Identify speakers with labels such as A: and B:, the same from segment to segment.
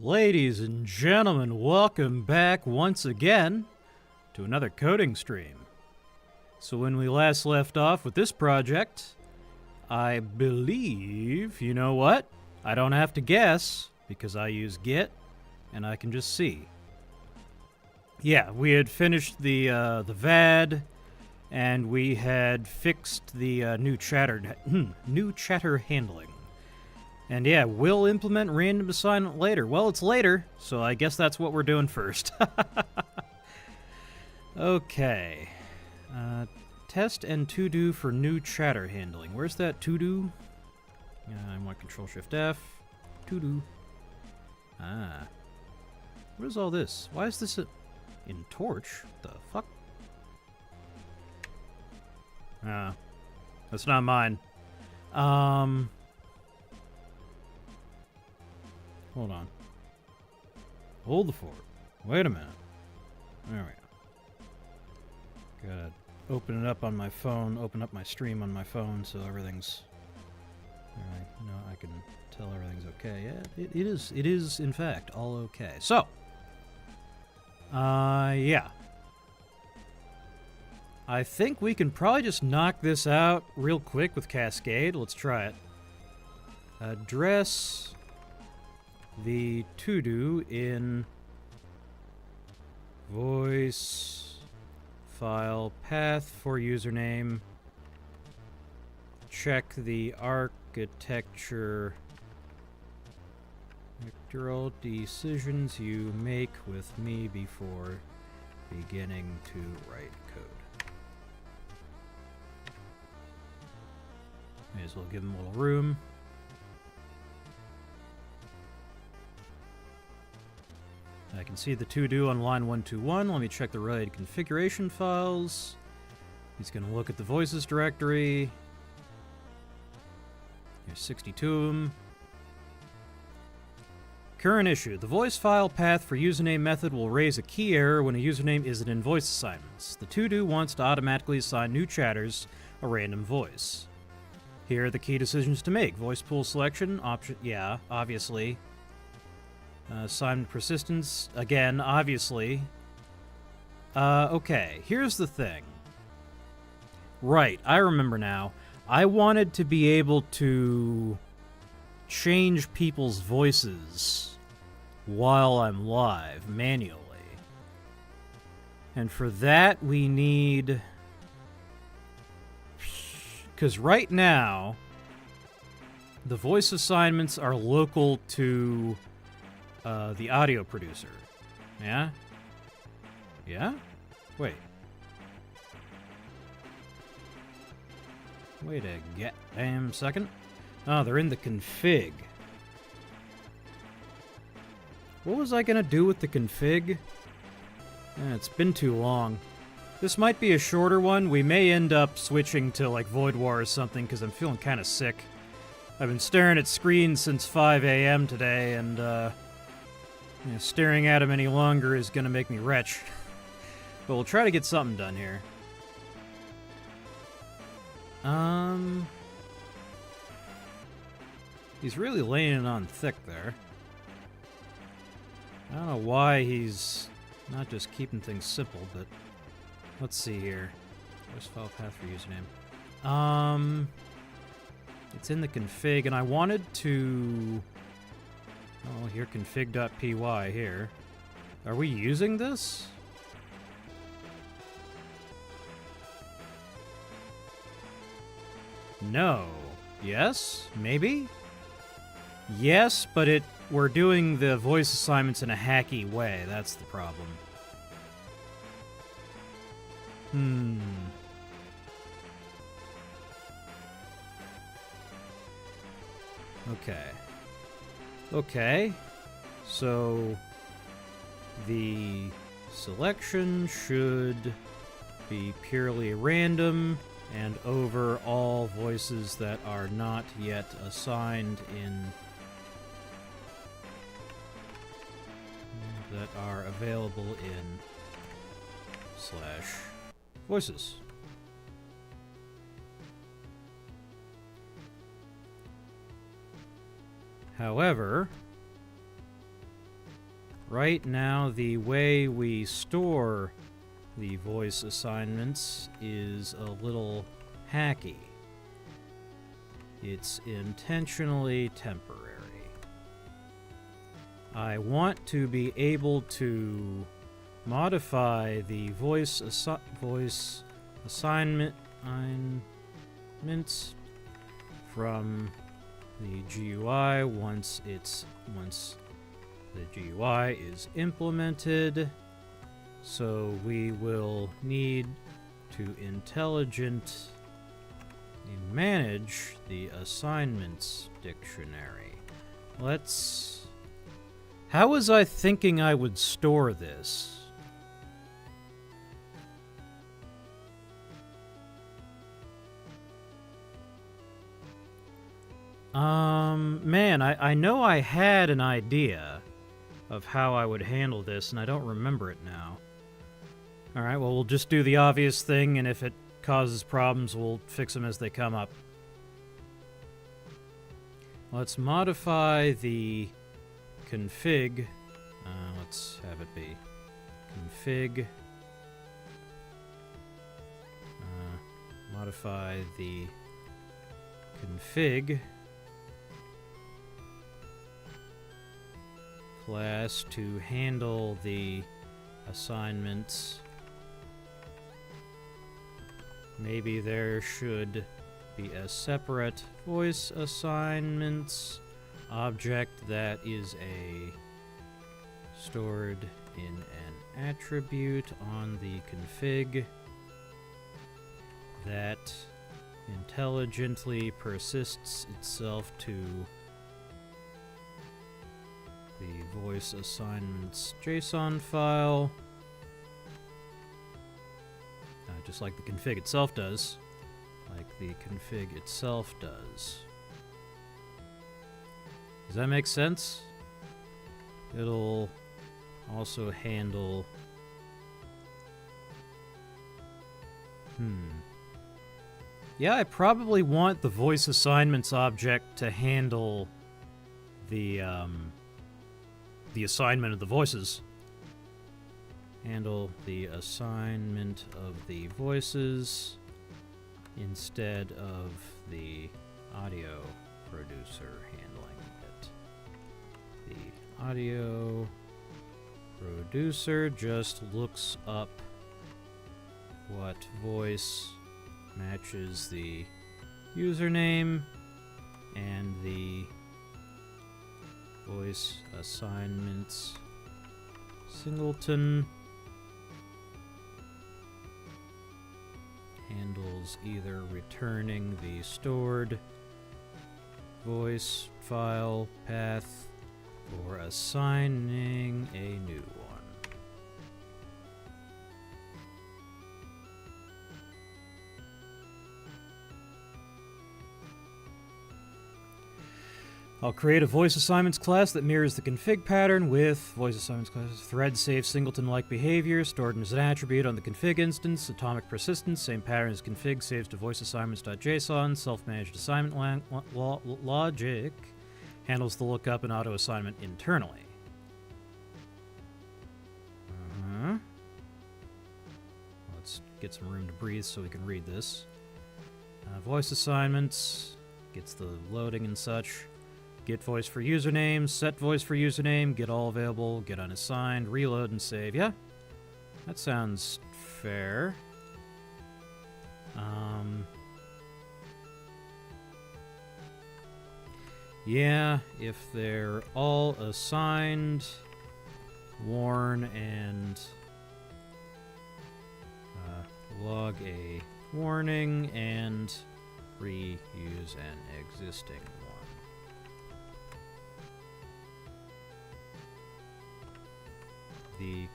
A: Ladies and gentlemen, welcome back once again to another coding stream. So when we last left off with this project, I believe, you know what? I don't have to guess because I use Git and I can just see. Yeah, we had finished the VAD and we had fixed the new chatter handling. And yeah, we'll implement random assignment later. Well, it's later, so I guess that's what we're doing first. Okay. Test and to-do for new chatter handling. Where's that to-do? I want Control-Shift-F. To-do. Ah. What is all this? Why is this in Torch? What the fuck? That's not mine. Hold on. Hold the fort. Wait a minute. There we go. Gotta open it up on my phone, open up my stream on my phone so everything's... Alright, no, I can tell everything's okay. Yeah, it is, in fact, all okay. So, yeah. I think we can probably just knock this out real quick with Cascade. Let's try it. Address the to-do in voice file path for username. Check the architectural decisions you make with me before beginning to write code. May as well give them a little room. I can see the to-do on line 121. Let me check the related configuration files. He's going to look at the voices directory. There's 62 of them. Current issue. The voice file path for username method will raise a key error when a username isn't in voice assignments. The to-do wants to automatically assign new chatters a random voice. Here are the key decisions to make. Voice pool selection, option, yeah, obviously. Assignment persistence, again, obviously. Okay, here's the thing. Right, I remember now. I wanted to be able to change people's voices while I'm live, manually. And for that, we need... Because right now, the voice assignments are local to... the audio producer. Yeah? Yeah? Wait. Wait a goddamn second. Oh, they're in the config. What was I gonna do with the config? It's been too long. This might be a shorter one. We may end up switching to, like, Void War or something, because I'm feeling kind of sick. I've been staring at screens since 5 a.m. today, and, you know, staring at him any longer is going to make me retch. But we'll try to get something done here. He's really laying it on thick there. I don't know why he's not just keeping things simple, but let's see here. Voice file path for username. It's in the config, and I wanted to... Oh, here, config.py here. Are we using this? No. Yes? Maybe? Yes, but we're doing the voice assignments in a hacky way. That's the problem. Okay. Okay, so the selection should be purely random and over all voices that are not yet assigned in that are available in /voices. However, right now the way we store the voice assignments is a little hacky. It's intentionally temporary. I want to be able to modify the voice assignments from the GUI once the GUI is implemented. So we will need to intelligently manage the assignments dictionary. How was I thinking I would store this? Man, I know I had an idea of how I would handle this, and I don't remember it now. Alright, well, we'll just do the obvious thing, and if it causes problems, we'll fix them as they come up. Let's modify the config. Let's have it be config. Modify the config class to handle the assignments. Maybe there should be a separate voice assignments object that is stored in an attribute on the config that intelligently persists itself to the voice assignments JSON file, just like the config itself does. Does that make sense? It'll also handle... Yeah, I probably want the voice assignments object to handle the assignment of the voices. Handle the assignment of the voices instead of the audio producer handling it. The audio producer just looks up what voice matches the username and the voice assignments singleton handles either returning the stored voice file path or assigning a new one. I'll create a voice assignments class that mirrors the config pattern with voice assignments class thread safe singleton-like behavior stored as an attribute on the config instance, atomic persistence, same pattern as config saves to voice assignments.json, self-managed assignment logic, handles the lookup and auto assignment internally. Let's get some room to breathe so we can read this. Voice assignments gets the loading and such. Get voice for username, set voice for username, get all available, get unassigned, reload and save. Yeah, that sounds fair. Yeah, if they're all assigned, warn and log a warning and reuse an existing one. The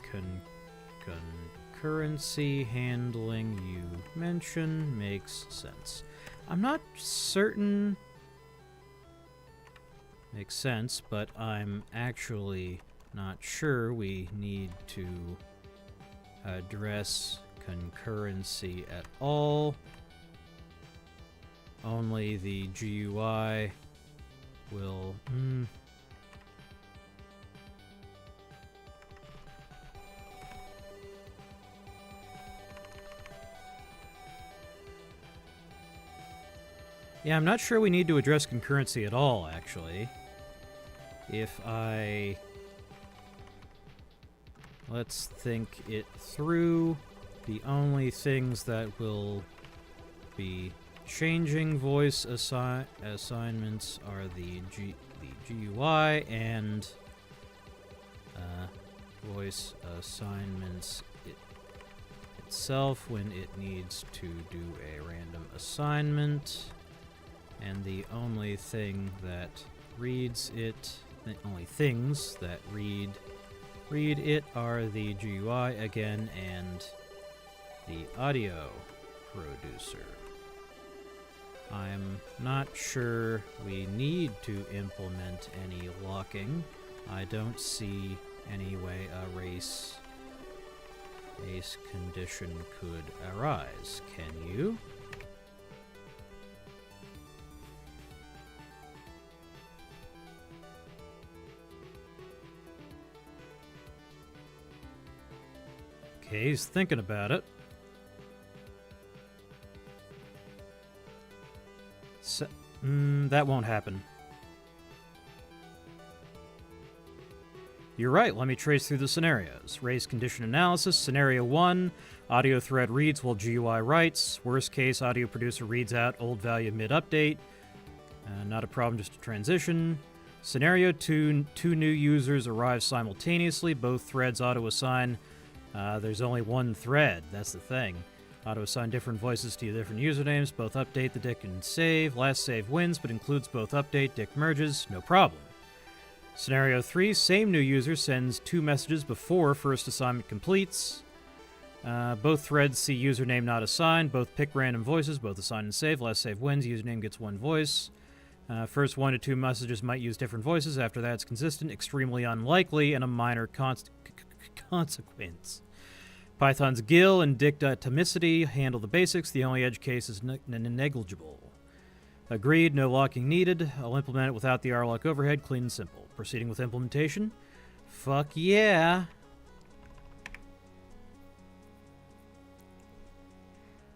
A: concurrency handling you mention makes sense. I'm not certain makes sense, but I'm actually not sure we need to address concurrency at all. Only the GUI will... Yeah, I'm not sure we need to address concurrency at all, actually. If I... Let's think it through. The only things that will be changing voice assignments are the GUI and voice assignments itself when it needs to do a random assignment. And the only thing that reads it, the only things that read it are the GUI again and the audio producer. I'm not sure we need to implement any locking. I don't see any way a race condition could arise. Can you? Okay, he's thinking about it. That won't happen. You're right, let me trace through the scenarios. Race condition analysis. Scenario 1, audio thread reads while GUI writes. Worst case, audio producer reads out old value mid-update. Not a problem, just a transition. Scenario 2, two new users arrive simultaneously. Both threads auto-assign. There's only one thread, that's the thing. Auto-assign different voices to different usernames. Both update the dict and save. Last save wins, but includes both update, dict merges. No problem. Scenario 3, same new user sends 2 messages before first assignment completes. Both threads see username not assigned. Both pick random voices. Both assign and save. Last save wins. Username gets 1 voice. First 1 to 2 messages might use different voices. After that, it's consistent, extremely unlikely, and a minor consequence. Python's GIL and dictatomicity handle the basics. The only edge case is negligible. Agreed, no locking needed. I'll implement it without the rlock overhead, clean and simple. Proceeding with implementation? Fuck yeah!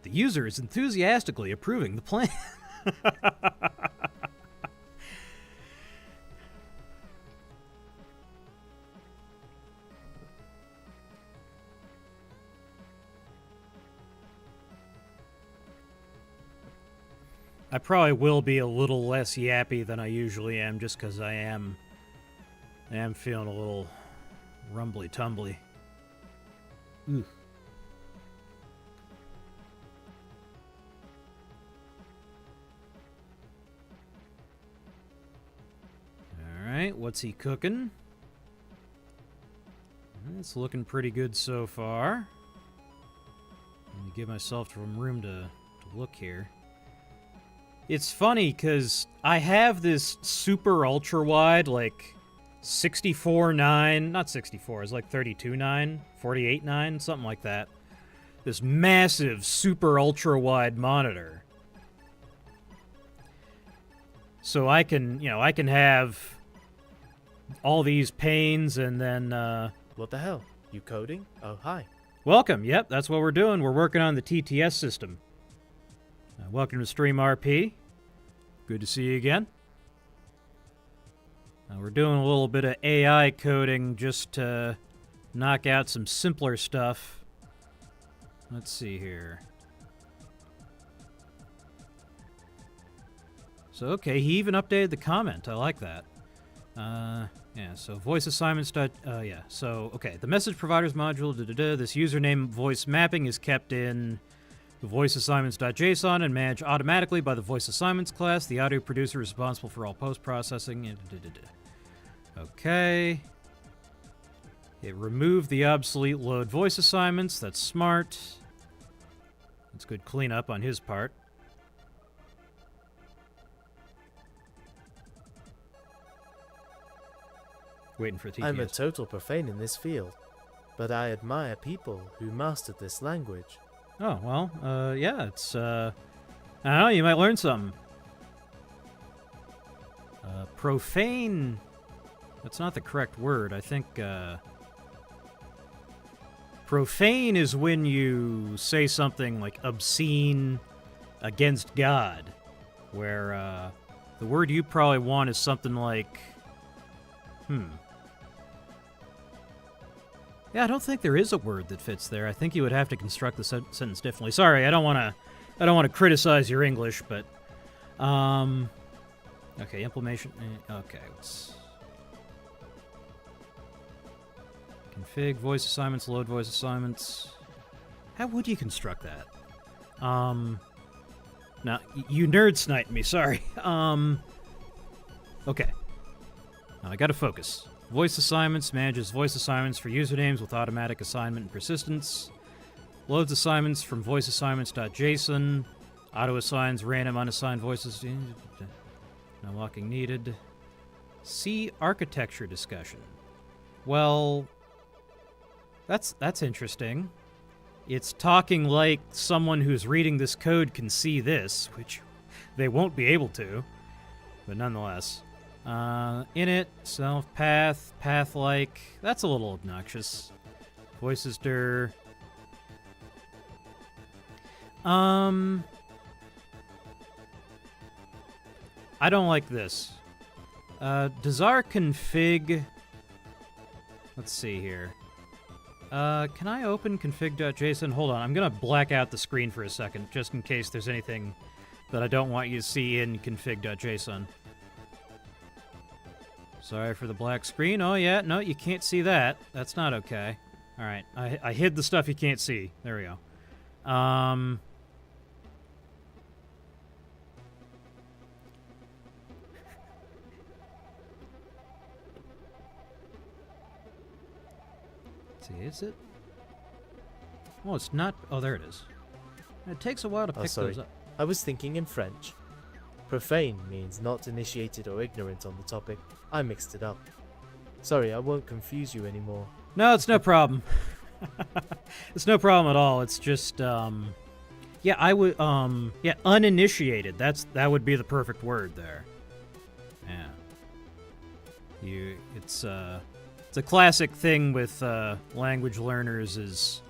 A: The user is enthusiastically approving the plan. I probably will be a little less yappy than I usually am, just because I am feeling a little rumbly-tumbly. Ooh. Alright, what's he cooking? It's looking pretty good so far. Let me give myself some room to look here. It's funny, because I have this super ultra-wide, like, 64.9, not 64, it's like 32.9, 48.9, something like that. This massive super ultra-wide monitor. So I can, I can have all these panes and then,
B: What the hell? You coding? Oh, hi.
A: Welcome, yep, that's what we're doing. We're working on the TTS system. Welcome to Stream RP. Good to see you again. We're doing a little bit of AI coding just to knock out some simpler stuff. Let's see here. So, okay, he even updated the comment. I like that. Yeah, so voice assignments. Yeah, so, okay, the message providers module, this username voice mapping is kept in the voice assignments.json and managed automatically by the voice assignments class. The audio producer is responsible for all post-processing. Okay. It removed the obsolete load voice assignments. That's smart. That's good cleanup on his part. Waiting for TTS.
B: I'm a total profane in this field, but I admire people who mastered this language.
A: Oh, well, yeah, it's, I don't know, you might learn something. Profane, that's not the correct word. I think, profane is when you say something, like, obscene against God. where the word you probably want is something like, Yeah, I don't think there is a word that fits there. I think you would have to construct the sentence differently. Sorry, I don't want to criticize your English, but okay, implementation. Okay, let's config voice assignments, load voice assignments. How would you construct that? Now you nerd sniped me. Sorry. Okay. Now I got to focus. Voice assignments manages voice assignments for usernames with automatic assignment and persistence. Loads assignments from voiceassignments.json. Auto assigns random unassigned voices. No locking needed. See architecture discussion. Well, that's interesting. It's talking like someone who's reading this code can see this, which they won't be able to, but nonetheless. Init, self, path, path-like. That's a little obnoxious. Voices dir. I don't like this. Does our config... Let's see here. Can I open config.json? Hold on, I'm gonna black out the screen for a second, just in case there's anything that I don't want you to see in config.json. Sorry for the black screen. Oh yeah, no, you can't see that. That's not okay. Alright, I hid the stuff you can't see. There we go. Let's see, is it? Oh, it's not. Oh, there it is. It takes a while to pick those up.
B: I was thinking in French. Profane means not initiated or ignorant on the topic. I mixed it up. Sorry, I won't confuse you anymore.
A: No, it's no problem. It's no problem at all. It's just, yeah, I would, yeah, uninitiated. That would be the perfect word there. Yeah. It's a classic thing with language learners is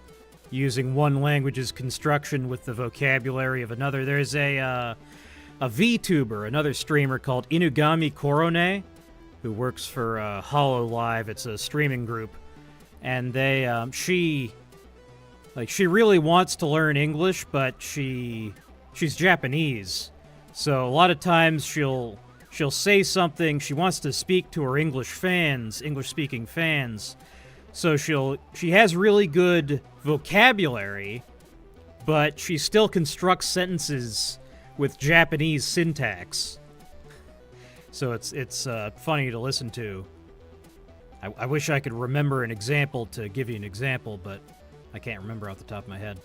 A: using one language's construction with the vocabulary of another. There's a VTuber, another streamer called Inugami Korone, who works for HoloLive. It's a streaming group, and they she really wants to learn English, but she's Japanese, so a lot of times she'll say something. She wants to speak to her English-speaking fans, so she has really good vocabulary, but she still constructs sentences with Japanese syntax. So it's funny to listen to. I wish I could remember an example to give you an example, but I can't remember off the top of my head.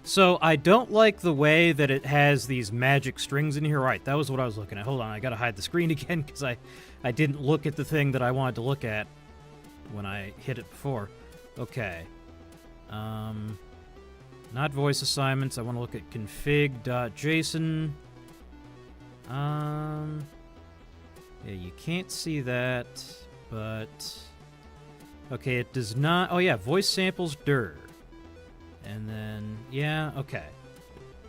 A: So I don't like the way that it has these magic strings in here. Right, that was what I was looking at. Hold on, I gotta hide the screen again because I didn't look at the thing that I wanted to look at when I hit it before. Okay. Not voice assignments. I want to look at config.json. Yeah, you can't see that, but... Okay, it does not... Oh, yeah, voice samples dir. And then... Yeah, okay.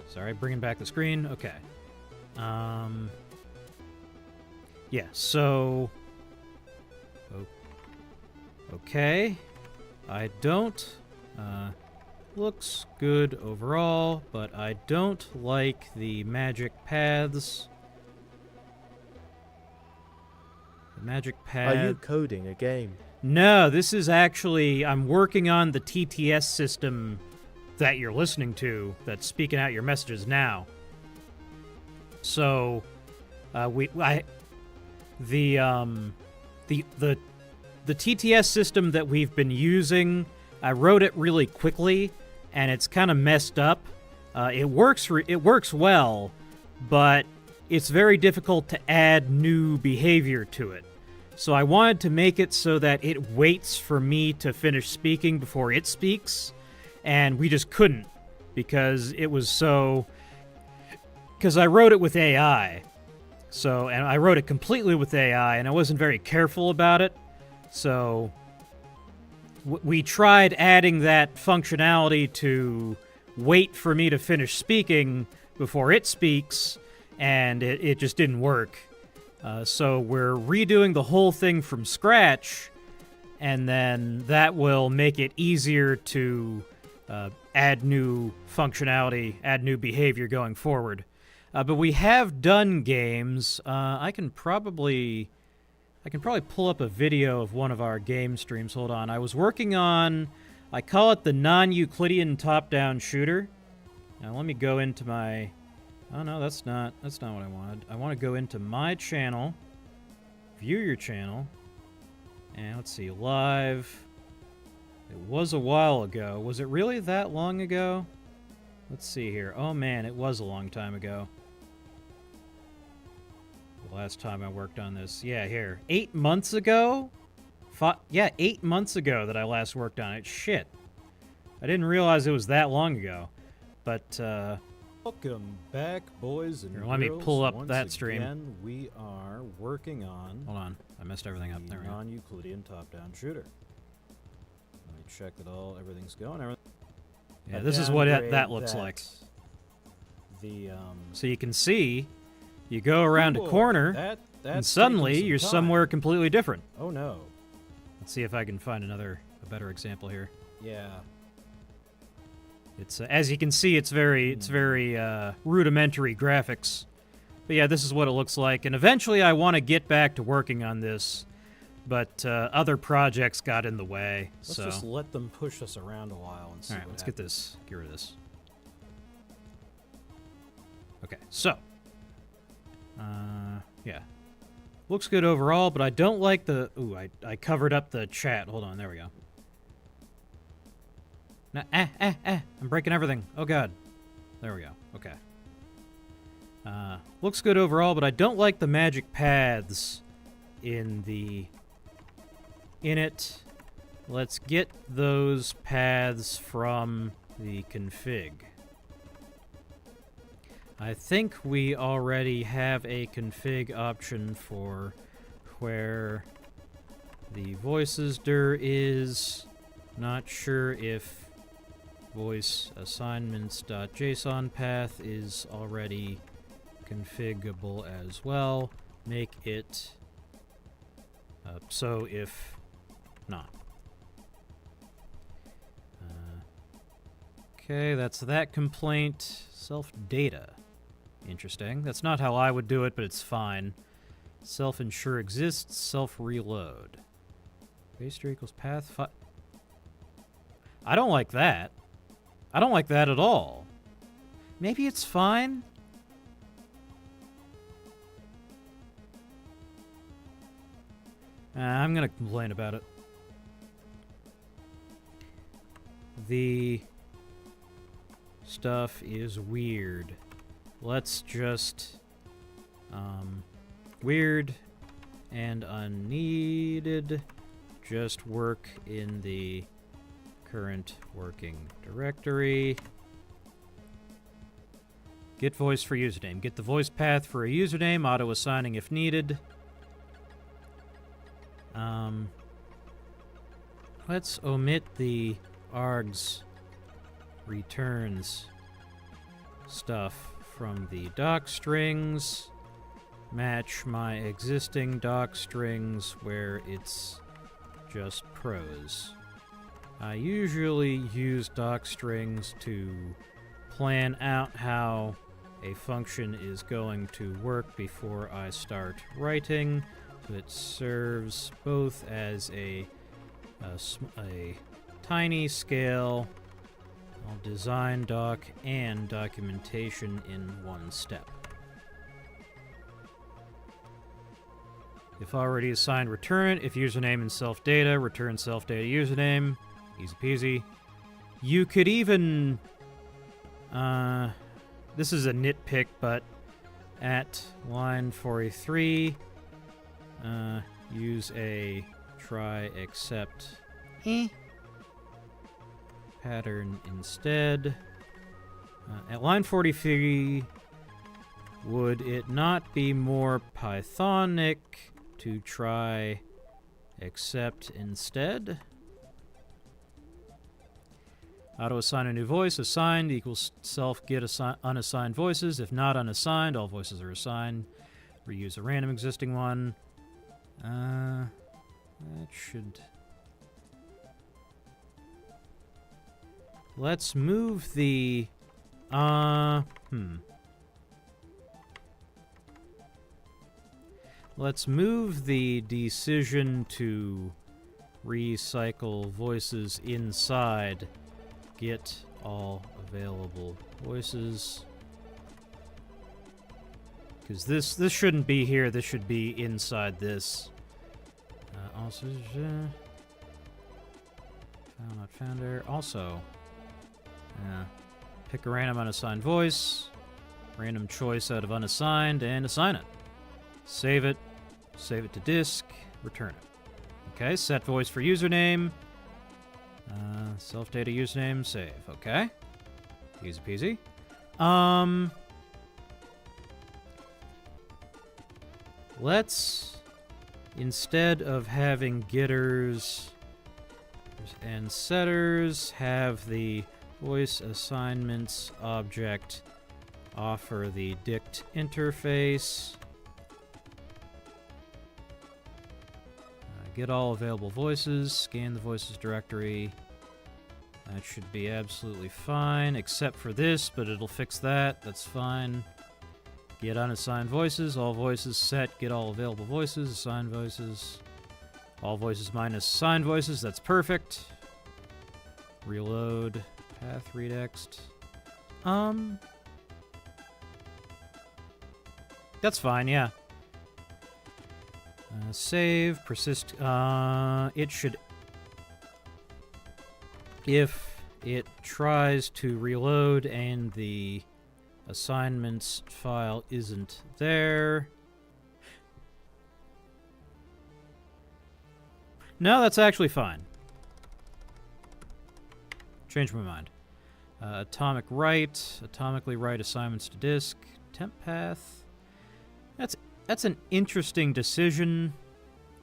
A: Sorry, bringing back the screen. Okay. Yeah, so... Okay. I don't... Looks good overall, but I don't like the magic paths. The magic path...
B: Are you coding a game?
A: No, this is actually... I'm working on the TTS system that you're listening to that's speaking out your messages now. So, the TTS system that we've been using, I wrote it really quickly, and it's kind of messed up. It works well, but it's very difficult to add new behavior to it. So I wanted to make it so that it waits for me to finish speaking before it speaks, and we just couldn't because it was so... Because I wrote it with AI, and I wrote it completely with AI, and I wasn't very careful about it, so... We tried adding that functionality to wait for me to finish speaking before it speaks, and it just didn't work. So we're redoing the whole thing from scratch, and then that will make it easier to add new functionality, add new behavior going forward. But we have done games. I can probably pull up a video of one of our game streams. Hold on. I was working on, I call it the non-Euclidean top-down shooter. Now let me go into my, oh no, that's not what I wanted. I want to go into my channel, view your channel, and let's see, live. It was a while ago. Was it really that long ago? Let's see here. Oh man, it was a long time ago. The last time I worked on this. Yeah, here. 8 months ago? Yeah, 8 months ago that I last worked on it. Shit. I didn't realize it was that long ago. But,
C: Welcome back, boys and
A: here,
C: girls.
A: let me pull up
C: Once
A: that stream.
C: Again, we are working on
A: Hold on. I messed everything up.
C: the
A: There we go.
C: non-Euclidean top-down shooter. Let me check that everything's going.
A: Yeah,
C: A
A: this is what
C: downgrade
A: that looks
C: that
A: like.
C: The,
A: So you can see, you go around a
C: Ooh,
A: corner,
C: that's
A: and suddenly
C: taking some
A: you're
C: time.
A: somewhere completely different.
C: Oh no.
A: Let's see if I can find a better example here.
C: Yeah.
A: It's as you can see, it's very rudimentary graphics. But yeah, this is what it looks like. And eventually, I want to get back to working on this, but other projects got in the way.
C: Let's
A: so
C: just let them push us around a while and see
A: all right,
C: what
A: let's
C: happens.
A: get rid of this. Okay, so yeah, looks good overall, but I don't like the. Ooh, I covered up the chat. Hold on, there we go. No, I'm breaking everything. Oh god. There we go. Okay. Looks good overall, but I don't like the magic paths in it. Let's get those paths from the config. I think we already have a config option for where the voices dir is. Not sure if voice assignments.json path is already configurable as well. Make it so if not. Okay, that's that complaint. Self-data. Interesting. That's not how I would do it, but it's fine. Self-insure exists. Self-reload. Base dir equals path. I don't like that. I don't like that at all. Maybe it's fine. I'm gonna complain about it. The stuff is weird. Let's just weird and unneeded just work in the current working directory. Get voice for username. Get the voice path for a username, auto assigning if needed. Let's omit the args returns stuff from the doc strings. Match my existing doc strings where it's just prose. I usually use doc strings to plan out how a function is going to work before I start writing, so it serves both as a tiny scale, design doc, and documentation in one step. If already assigned, return. If username and self-data, return self-data username. Easy peasy. You could even... this is a nitpick, but at line 43, use a try except pattern instead. At line 43, would it not be more Pythonic to try except instead? Auto-assign a new voice. Assigned equals self get unassigned voices. If not unassigned, all voices are assigned. Reuse a random existing one. That should... Let's move the... Let's move the decision to recycle voices inside. Get all available voices. Because this shouldn't be here. This should be inside this. Also, found not found there. Also, pick a random unassigned voice, random choice out of unassigned, and assign it. Save it to disk, return it. Okay, set voice for username. Self-data username, save. Okay. Easy peasy. Let's, instead of having getters and setters, have the voice assignments object offer the dict interface. Get all available voices, scan the voices directory. That should be absolutely fine, except for this, but it'll fix that. That's fine. Get unassigned voices, all voices set, get all available voices, assigned voices. All voices minus assigned voices, that's perfect. Reload, path redext. That's fine, yeah. Save, persist, it should... If it tries to reload and the assignments file isn't there... No, that's actually fine. Changed my mind. Atomic write, atomically write assignments to disk, temp path. That's an interesting decision.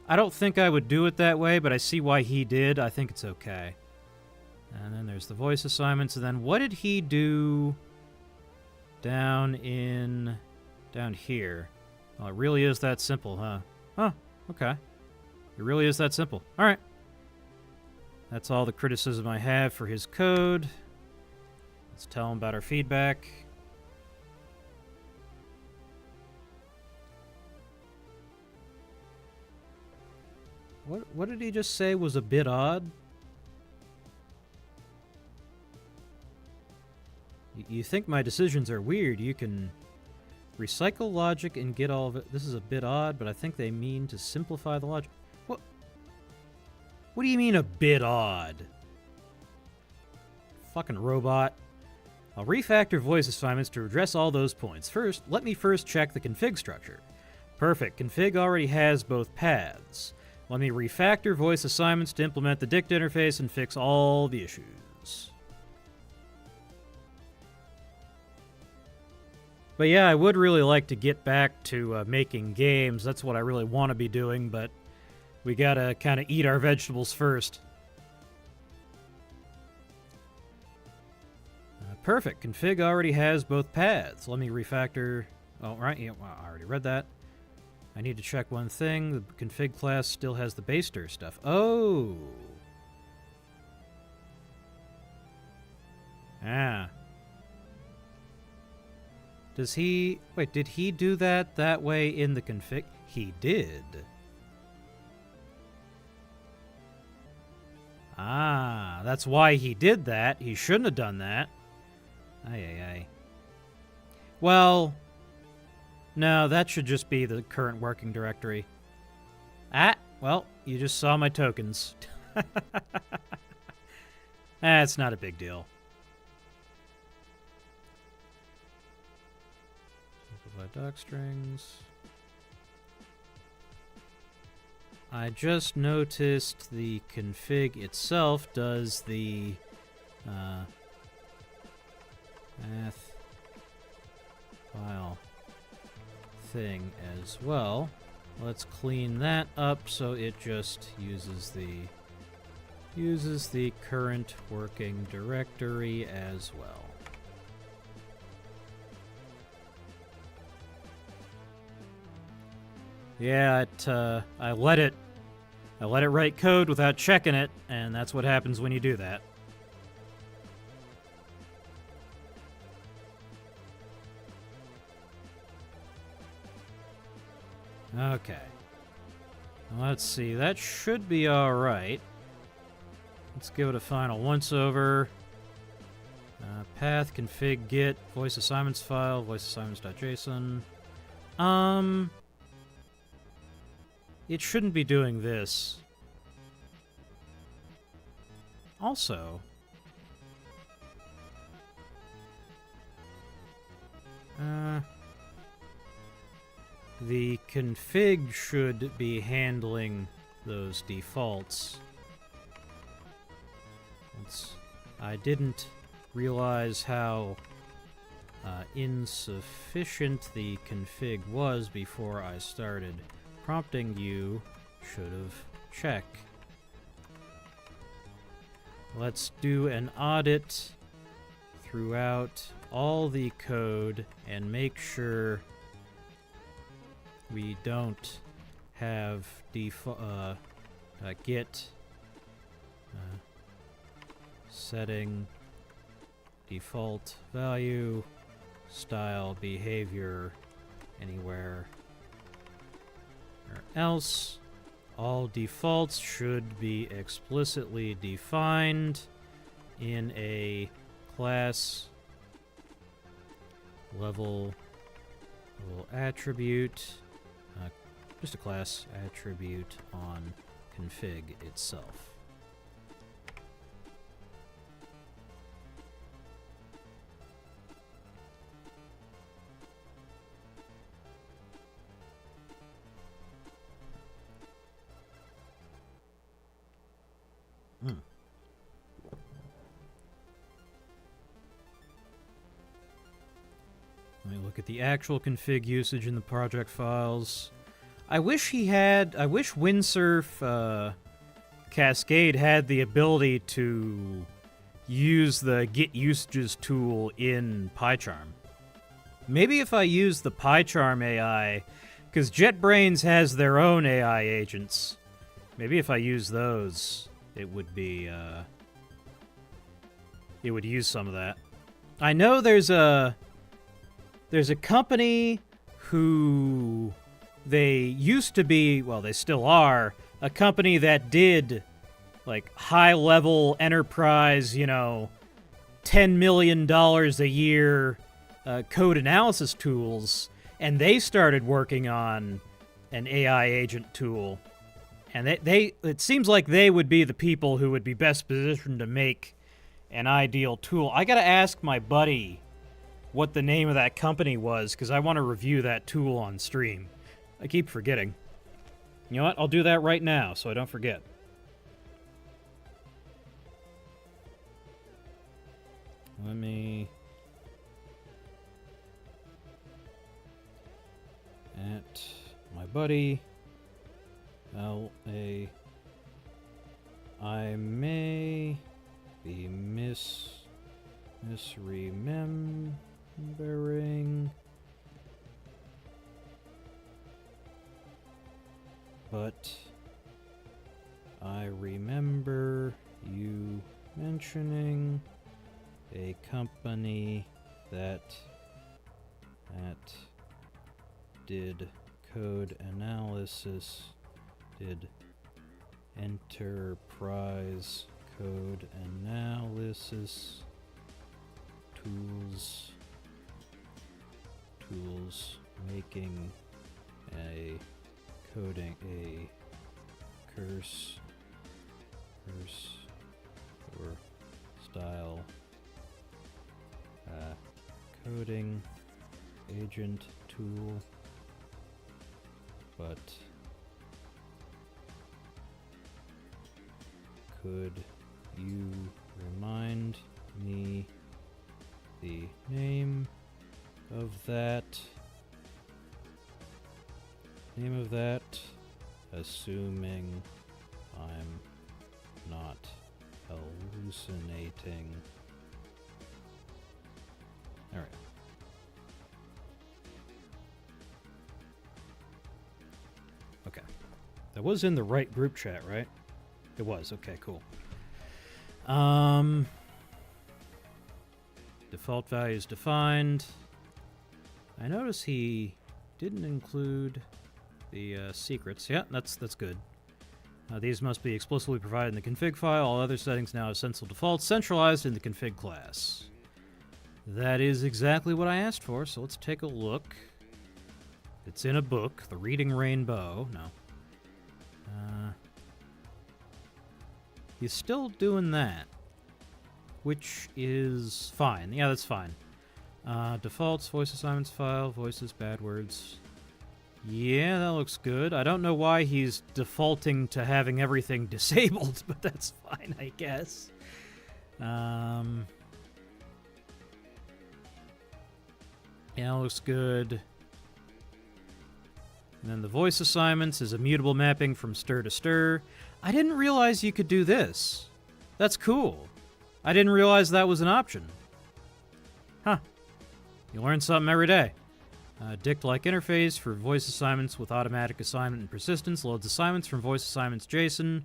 A: I don't think I would do it that way, but I see why he did. I think it's okay. And then there's the voice assignments. And then what did he do down here? Oh, it really is that simple, huh? Oh, okay. It really is that simple. All right. That's all the criticism I have for his code. Let's tell him about our feedback. What did he just say was a bit odd? You think my decisions are weird. You can recycle logic and get all of it. This is a bit odd, but I think they mean to simplify the logic. What do you mean a bit odd? Fucking robot. I'll refactor voice assignments to address all those points. Let me first check the config structure. Perfect. Config already has both paths. Let me refactor voice assignments to implement the dict interface and fix all the issues. But yeah, I would really like to get back to making games. That's what I really want to be doing, but we gotta kind of eat our vegetables first. Perfect. Config already has both paths. Let me refactor... Oh, right. Yeah, well, I already read that. I need to check one thing. The config class still has the base stir stuff. Oh! Ah. Does he... Wait, did he do that way in the config? He did. Ah, that's why he did that. He shouldn't have done that. Ay. Well... No, that should just be the current working directory. Ah, well, you just saw my tokens. It's not a big deal. Simplify doc strings. I just noticed the config itself does the math file thing as well. Let's clean that up so it just uses the uses the current working directory as well. Yeah, I let it write code without checking it, and that's what happens when you do that. Okay. Let's see, that should be alright. Let's give it a final once-over. Path, config, git, voice assignments file, voice assignments.json. It shouldn't be doing this. Also, the config should be handling those defaults. I didn't realize how insufficient the config was before I started prompting you. Should have checked. Let's do an audit throughout all the code and make sure we don't have git setting default value style behavior anywhere or else. All defaults should be explicitly defined in a class level attribute, just a class attribute on config itself. Let me look at the actual config usage in the project files. I wish Windsurf Cascade had the ability to use the git usages tool in PyCharm. Maybe if I use the PyCharm AI, because JetBrains has their own AI agents, maybe if I use those, it would be, it would use some of that. I know there's a company who they used to be, well, they still are, a company that did like high-level enterprise, $10 million a year code analysis tools, and they started working on an AI agent tool. And it seems like they would be the people who would be best positioned to make an ideal tool. I gotta ask my buddy what the name of that company was, because I want to review that tool on stream. I keep forgetting. You know what? I'll do that right now, so I don't forget. Let me... at my buddy... L.A. I may be misremembering, but I remember you mentioning a company that did code analysis, did enterprise code analysis tools making a coding a curse or style coding agent tool, but could you remind me the name of that? Assuming I'm not
C: Hallucinating. Alright. Okay. That was in the right group chat, right? It was. Okay, cool. Default values defined. I notice he didn't include the secrets. Yeah, that's good. These must be explicitly provided in the config file. All other settings now have Sensible defaults centralized in the config class. That is exactly what I asked for, so let's take a look. It's in a book, The Reading Rainbow. No. He's still doing that, which is fine. Yeah, that's fine. Defaults, voice assignments file, voices, bad words. Yeah, that looks good. I don't know why he's defaulting to having everything disabled, but that's fine, I guess. Yeah, looks good. And then the voice assignments is a mutable mapping from stir to stir. I didn't realize you could do this. That's cool. I didn't realize that was an option. Huh. You learn something every day. Dict-like interface for voice assignments with automatic assignment and persistence. Loads assignments from voice assignments JSON.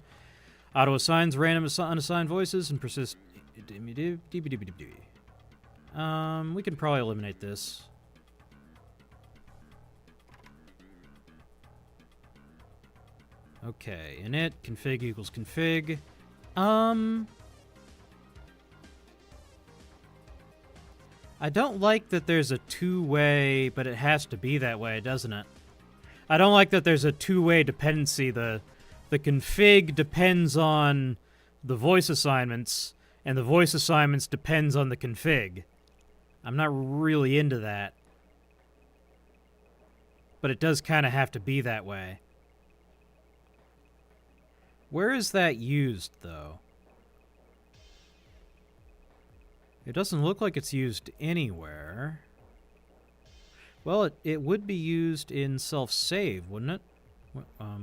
C: Auto-assigns random unassigned voices and persist... We can probably eliminate this. Okay, init, config equals config. I don't like that there's a two-way, but it has to be that way, doesn't it? I don't like that there's a two-way dependency. The config depends on the voice assignments, and the voice assignments depends on the config. I'm not really into that. But it does kind of have to be that way. Where is that used, though? It doesn't look like it's used anywhere. Well, it would be used in self-save, wouldn't it?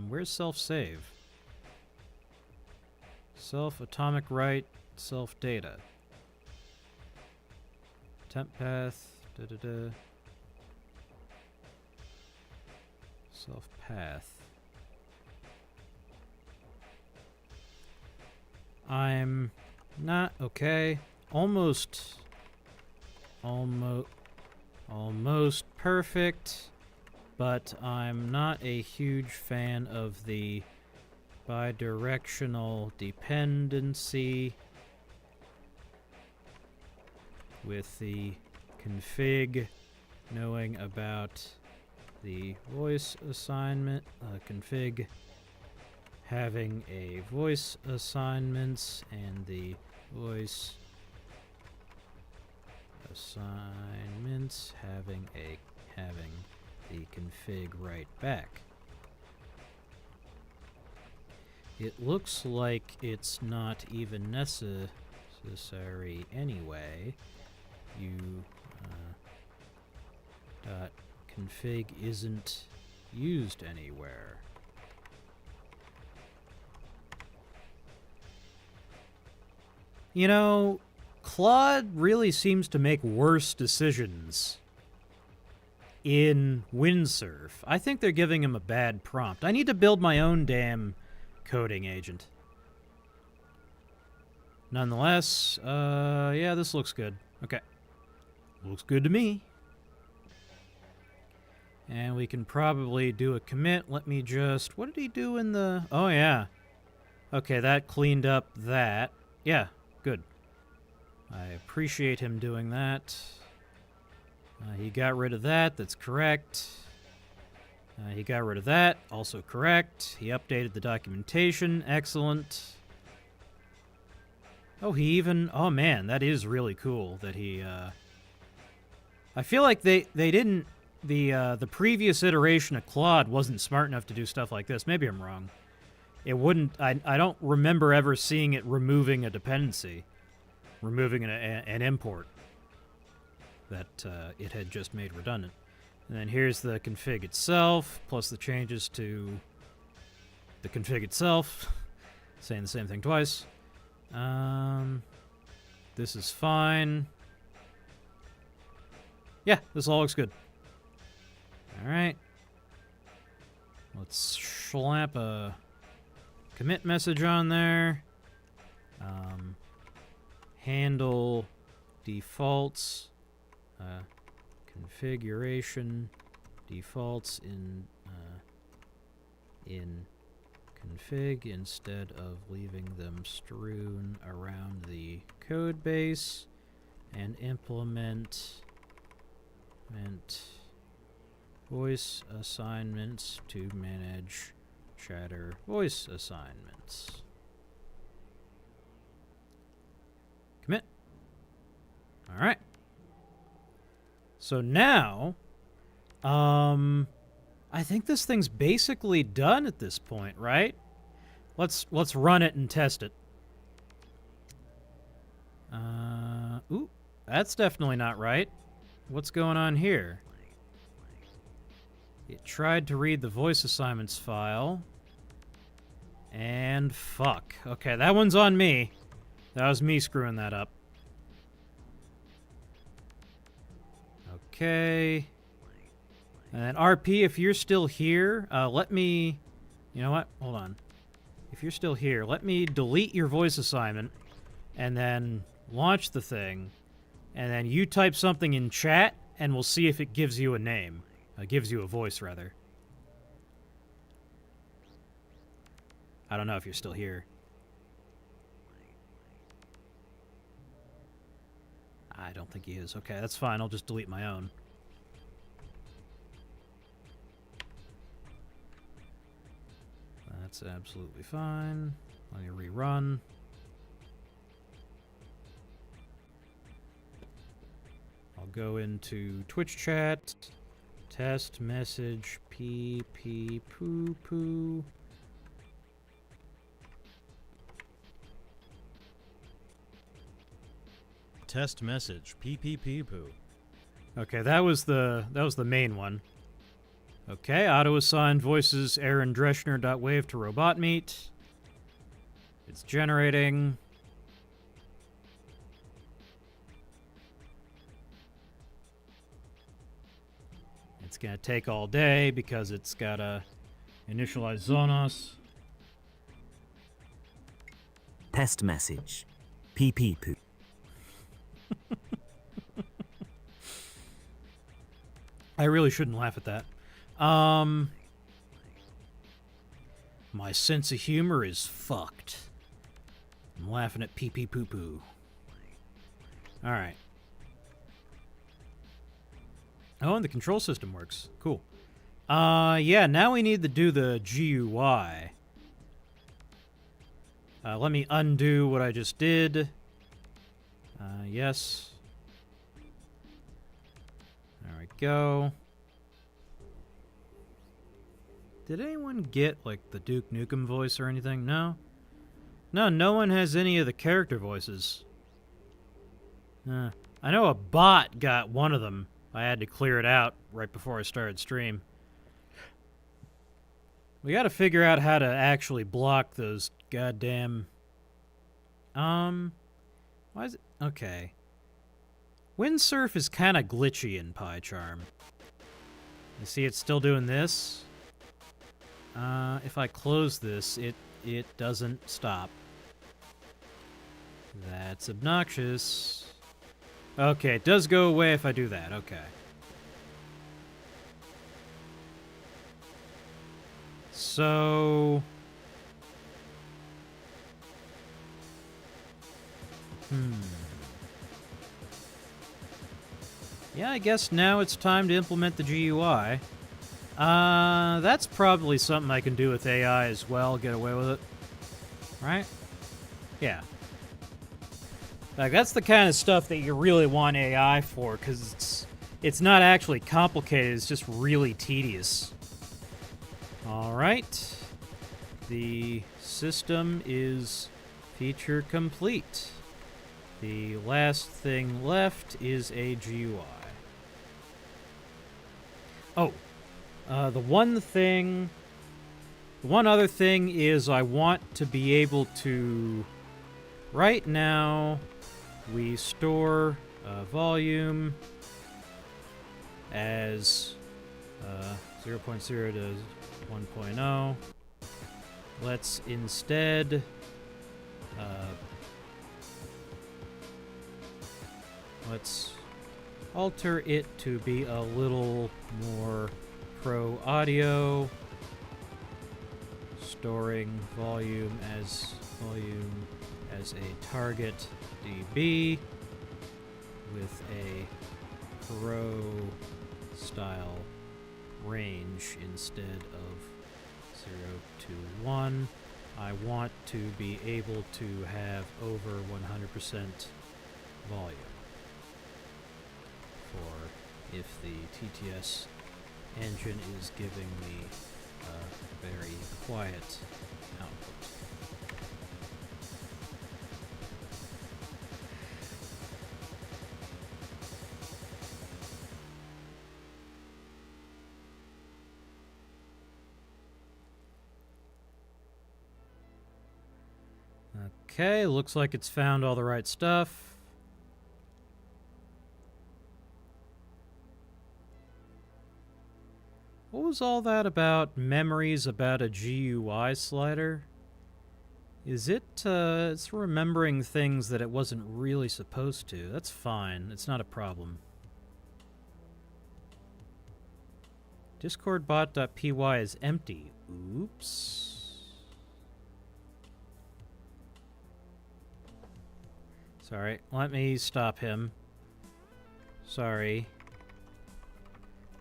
C: Where's self-save? Self-atomic write, self-data. Temp path, da-da-da. Self-path. I'm not okay. Almost perfect, but I'm not a huge fan of the bidirectional dependency with the config knowing about the voice assignment, config having a voice assignments and the voice assignments having the config right back. It looks like it's not even necessary anyway. You config isn't used anywhere. You know, Claude really seems to make worse decisions in Windsurf. I think they're giving him a bad prompt. I need to build my own damn coding agent. Nonetheless, yeah, this looks good. Okay. Looks good to me. And we can probably do a commit. Let me just... What did he do in the... Oh, yeah. Okay, that cleaned up that. Yeah, good. I appreciate him doing that. He got rid of that. That's correct. He got rid of that. Also correct. He updated the documentation. Excellent. Oh, he even... Oh, man, that is really cool that he... I feel like they didn't... The previous iteration of Claude wasn't smart enough to do stuff like this. Maybe I'm wrong. It wouldn't... I don't remember ever seeing it removing a dependency. Removing an import that it had just made redundant. And then here's the config itself, plus the changes to the config itself. Saying the same thing twice. This is fine. Yeah, this all looks good. Alright. Let's slap a commit message on there. Handle defaults. Configuration defaults in config instead of leaving them strewn around the code base, and implement voice assignments to manage chatter voice assignments. Commit. All right. So now, I think this thing's basically done at this point, right? Let's run it and test it. Ooh, that's definitely not right. What's going on here? It tried to read the voice assignments file. And fuck. Okay, that one's on me. That was me screwing that up. Okay. And RP, if you're still here, let me... You know what? Hold on. If you're still here, let me delete your voice assignment and then launch the thing. And then you type something in chat, and we'll see if it gives you a name. Gives you a voice, rather. I don't know if you're still here. I don't think he is. Okay, that's fine. I'll just delete my own. That's absolutely fine. Let me rerun. I'll go into Twitch chat. Test message PP poo poo.
A: Test message PP poo.
C: Okay, that was the main one. Okay, auto-assigned voices Aaron Dreschner.wave to robot meet. It's generating. It's gonna take all day because it's gotta initialize Zonos.
D: Test message. PP poo.
C: I really shouldn't laugh at that. My sense of humor is fucked. I'm laughing at pee pee poo poo. Alright. Oh, and the control system works. Cool. Yeah, now we need to do the GUI. Let me undo what I just did. Yes. There we go. Did anyone get, like, the Duke Nukem voice or anything? No? No one has any of the character voices. I know a bot got one of them. I had to clear it out right before I started stream. We gotta figure out how to actually block those goddamn... Why is it... Okay. Windsurf is kind of glitchy in PyCharm. You see it's still doing this? If I close this, it doesn't stop. That's obnoxious. Okay, it does go away if I do that. Okay. So... Yeah, I guess now it's time to implement the GUI. That's probably something I can do with AI as well, get away with it. Right? Yeah. Like, that's the kind of stuff that you really want AI for, because it's not actually complicated, it's just really tedious. Alright. The system is feature complete. The last thing left is a GUI. Oh. The one other thing is I want to be able to... right now, we store volume as 0.0 to 1.0. Let's instead let's alter it to be a little more pro audio, storing volume as a target dB with a pro style range instead of 0 to 1. I want to be able to have over 100% volume for if the TTS engine is giving me a very quiet output. Okay, looks like it's found all the right stuff. What was all that about memories about a GUI slider? Is it, it's remembering things that it wasn't really supposed to. That's fine. It's not a problem. Discord.bot.py is empty. Oops. Sorry, let me stop him. Sorry.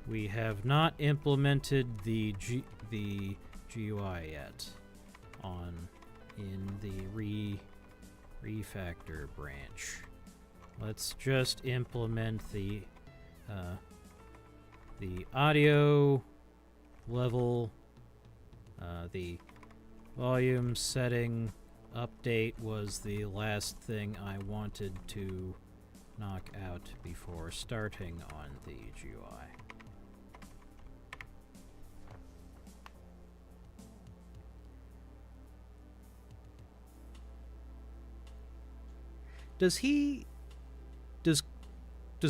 C: We have not implemented the GUI yet in the refactor branch. Let's just implement the audio level, the volume setting update was the last thing I wanted to knock out before starting on the GUI. Does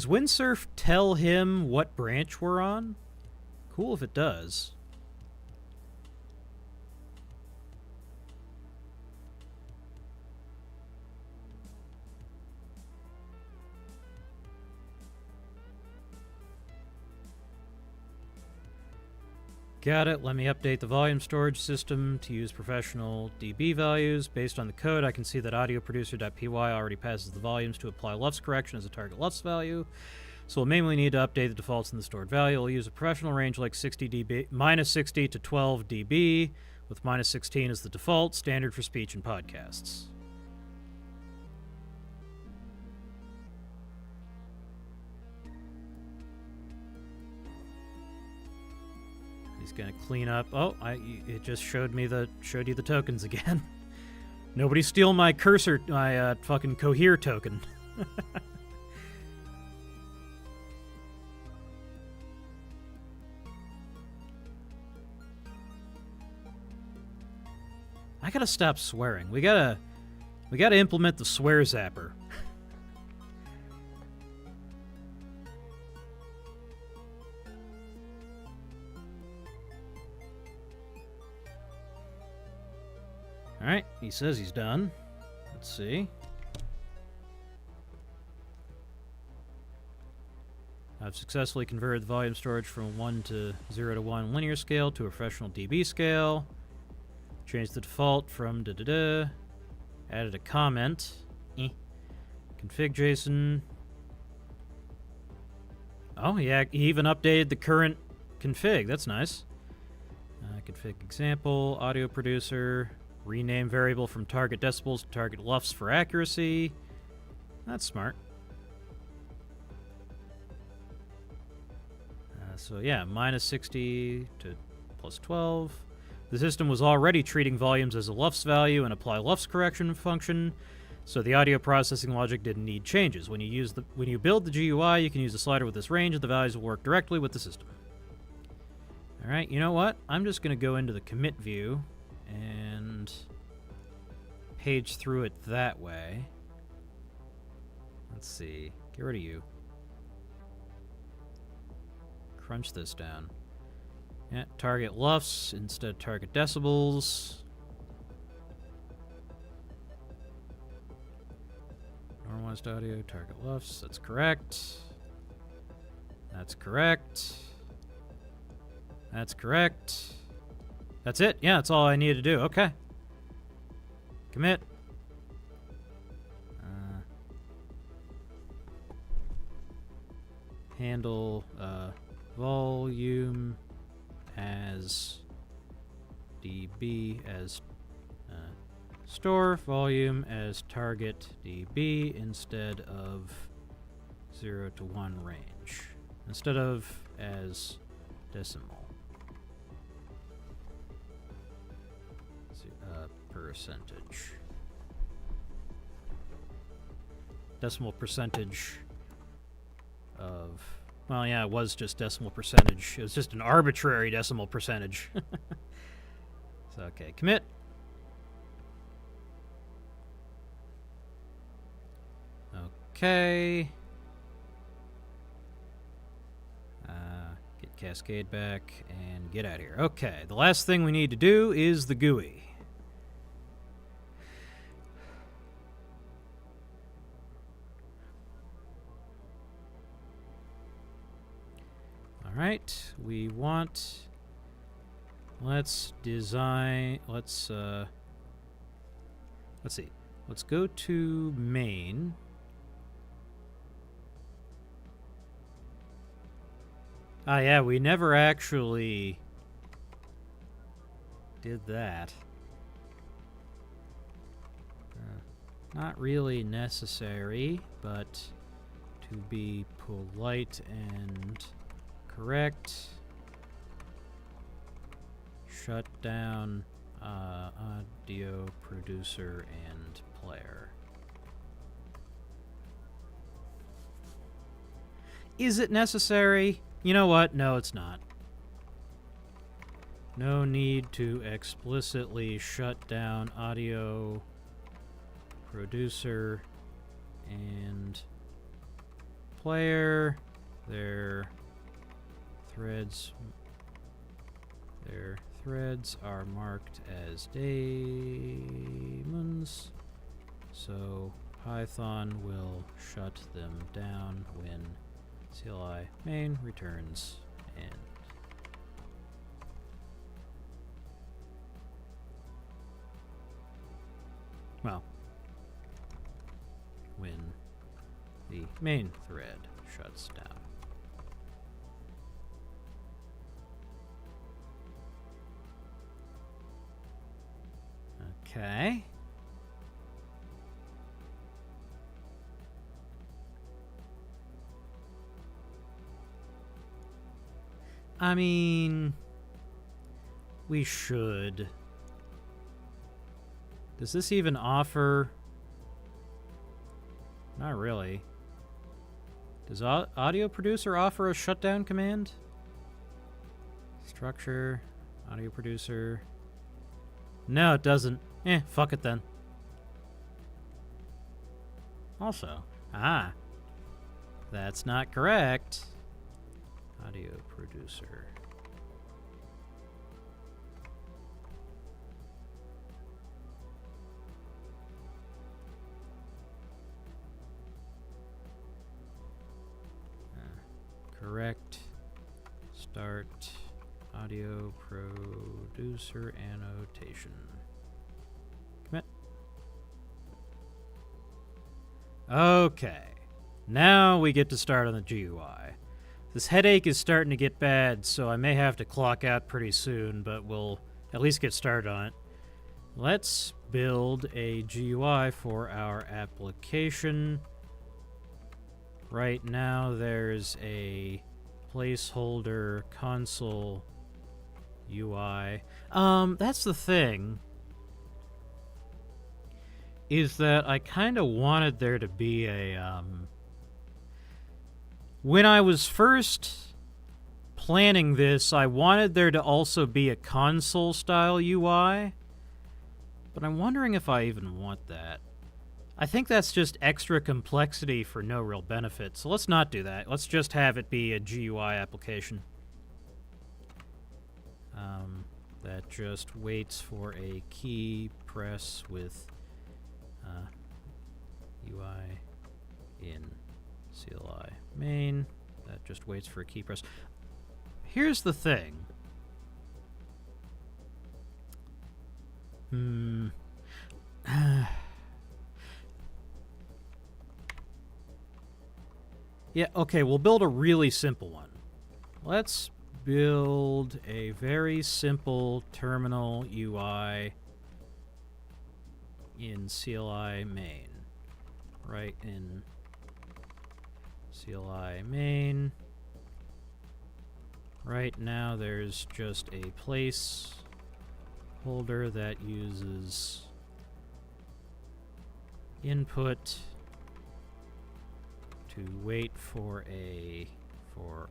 C: Windsurf tell him what branch we're on? Cool if it does. Got it. Let me update the volume storage system to use professional dB values. Based on the code, I can see that audioproducer.py already passes the volumes to apply LUFS correction as a target LUFS value. So we'll mainly need to update the defaults in the stored value. We'll use a professional range like 60 dB, minus 60 to 12 dB, with minus 16 as the default, standard for speech and podcasts. Gonna clean up. Oh, it just showed you the tokens again. Nobody steal my cursor, my fucking cohere token. I gotta stop swearing. We gotta implement the swear zapper. Alright, he says he's done. Let's see. I've successfully converted the volume storage from 0 to 1 linear scale to a professional dB scale. Changed the default from da-da-da. Added a comment. Config JSON. Oh, yeah, he even updated the current config. That's nice. Config example, audio producer. Rename variable from target decibels to target LUFS for accuracy. That's smart. So yeah, minus 60 to plus 12. The system was already treating volumes as a LUFS value and apply LUFS correction function, so the audio processing logic didn't need changes. When you build the GUI, you can use a slider with this range, and the values will work directly with the system. All right, you know what? I'm just going to go into the commit view and page through it that way. Let's see. Get rid of you. Crunch this down. Yeah, target LUFS instead of target decibels. Normalized audio, target LUFS. That's correct. That's correct. That's correct. That's it. Yeah, that's all I needed to do. Okay. Commit. Handle volume as dB as store volume as target dB instead of 0 to 1 range. Instead of as decimal. Percentage. Decimal percentage of... Well, yeah, it was just decimal percentage. It was just an arbitrary decimal percentage. So, okay, commit. Okay. Get Cascade back and get out of here. Okay, the last thing we need to do is the GUI. Alright, we want... Let's design... Let's see. Let's go to main. Ah, yeah, we never actually did that. Not really necessary, but to be polite and correct, shut down audio producer and player. Is it necessary? You know what? No, it's not. No need to explicitly shut down audio producer and player. Their threads are marked as daemons, so Python will shut them down when CLI main returns end. Well, when the main thread shuts down. Okay. I mean, we should. Does this even offer? Not really. Does audio producer offer a shutdown command? Structure, audio producer. No, it doesn't. Fuck it then. Also, that's not correct. Audio producer. Correct. Start audio producer annotation. Commit. Okay. Now we get to start on the GUI. This headache is starting to get bad, so I may have to clock out pretty soon, but we'll at least get started on it. Let's build a GUI for our application. Right now there's a placeholder console UI. That's the thing. Is that I kind of wanted there to be a, when I was first planning this, I wanted there to also be a console-style UI. But I'm wondering if I even want that. I think that's just extra complexity for no real benefit, so let's not do that. Let's just have it be a GUI application. That just waits for a key press with UI in CLI main. That just waits for a key press. Here's the thing. Yeah, okay, we'll build a really simple one. Let's build a very simple terminal UI in CLI main. Right in CLI main. Right now there's just a placeholder that uses input to wait for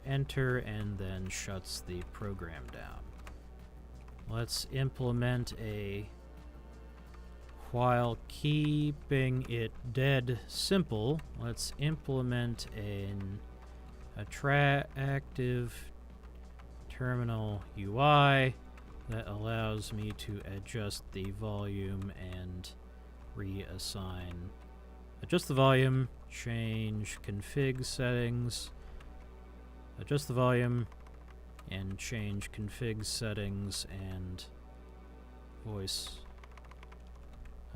C: enter and then shuts the program down. Let's implement a, while keeping it dead simple, let's implement an attractive terminal UI that allows me to adjust the volume and adjust the volume, change config settings, adjust the volume, and change config settings and voice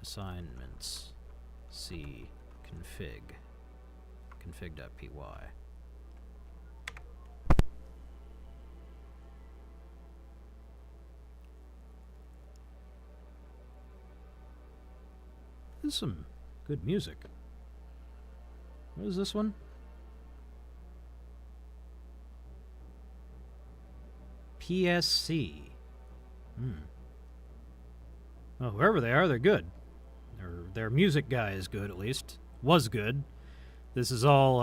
C: assignments. C config.py. This is some good music. What is this one? PSC. Well, whoever they are, they're good. Their music guy is good, at least. Was good. This is all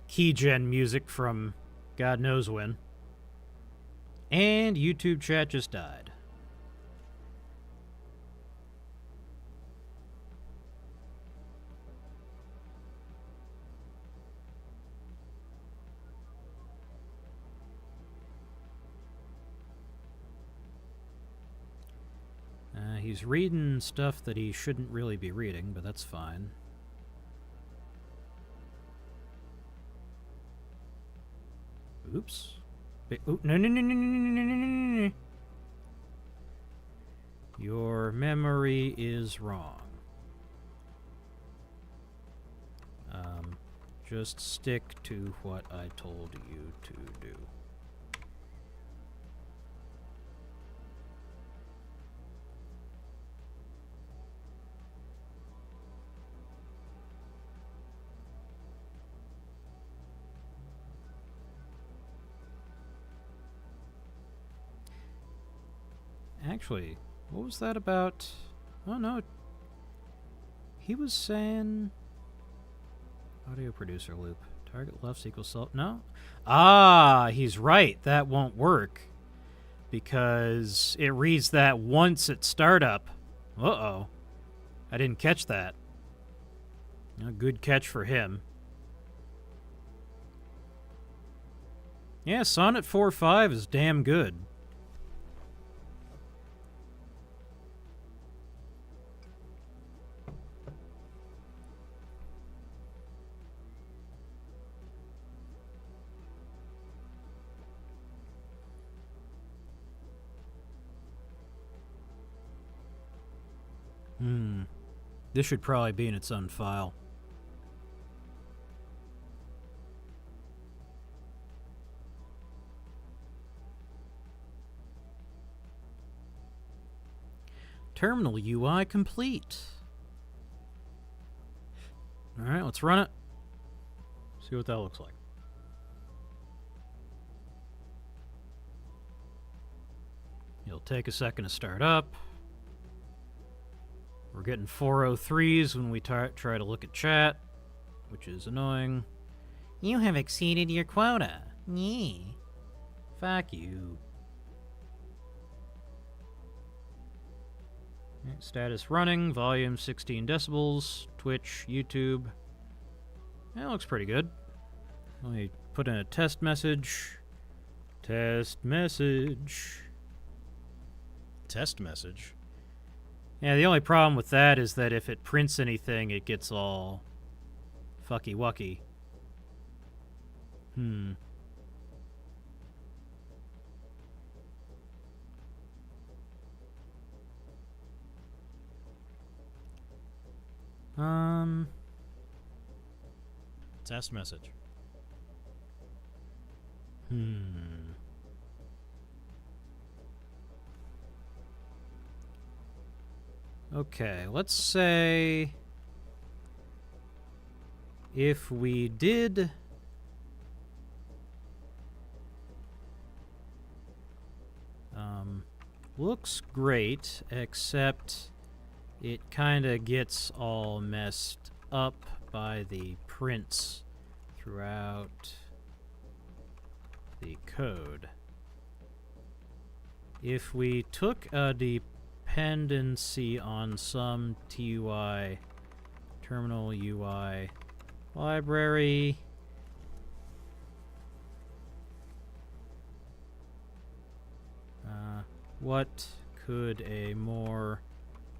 C: keygen music from God knows when. And YouTube chat just died. He's reading stuff that he shouldn't really be reading, but that's fine. Oops. No. Your memory is wrong. Just stick to what I told you to do. Actually, what was that about? Oh no. He was saying audio producer loop. Target left equals self. No? Ah, he's right. That won't work. Because it reads that once at startup. Uh-oh. I didn't catch that. A good catch for him. Yeah, Sonnet 4.5 is damn good. This should probably be in its own file. Terminal UI complete. Alright, let's run it. See what that looks like. It'll take a second to start up. We're getting 403s when we try to look at chat, which is annoying. You have exceeded your quota. Yee. Fuck you.
A: Okay, status running, volume 16 decibels, Twitch, YouTube. That looks pretty good. Let me put in a test message. Test message.
C: Test message.
A: Yeah, the only problem with that is that if it prints anything, it gets all fucky-wucky.
C: Test message.
A: Okay, let's say if we did looks great, except it kind of gets all messed up by the prints throughout the code. If we took a dependency on some TUI terminal UI library, what could a more